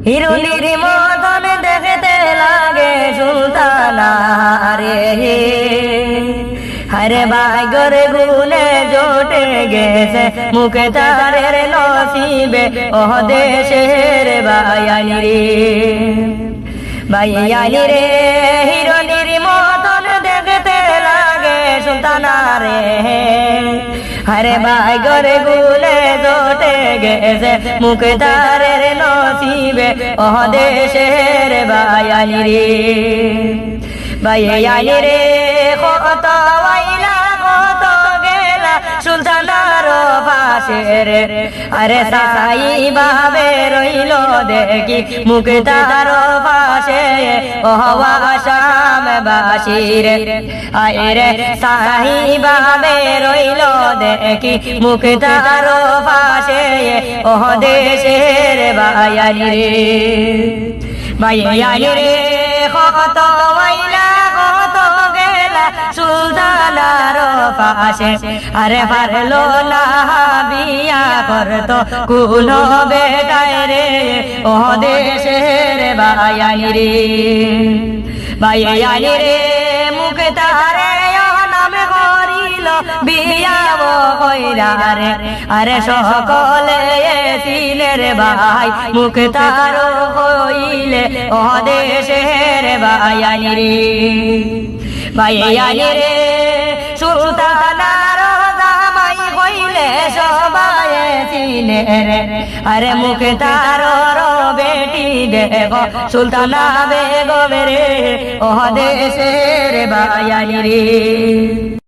হিরুনির মতন দেখতে লাগে সুলতানা রে, হরে ভাগ্যর গুণে জোটে গেছে মুক্তারের নসিবে ও দেশের বায়ানি রে, বায়ানি রে। হিরুনির মতন দেখতে লাগে সুলতানা রে, হরে ভাগ্যর গুণে জোটে গেছে মুক্তারের নসিবে ও দেশের বায়ানি রে, বায়ানি রে। কত আইলা কত গেলা সুলতানার পাশে রে, আরে সাই ভাবে রইল দেখি মুক্তার পাশে ও আসাম বাসি রে, আয় রে সাই ভাবে রইল দেখি মুক্তার পাশে ও দেশের বায়ানি রে, বায়ানি রে। কত আইলা কত গেলা সুলতানার পাশে, আরে পারলো না বিয়া করতো কোন বেটায় রে ও দেশের বায়ানি রে, বায়ানি রে। মুক্তারে নাম করিল বিয়া কইরা রে, আরে সকলে সিলের ভাই মুক্তার কইলে ও দেশের বায়ানি রে, বায়ানি রে। সুলতানার জামাই কইলে সবাই চিনে রে, আরে মুক্তার বেটি দেখো সুলতানা বেগম রে ও দেশের বায়ানি রে।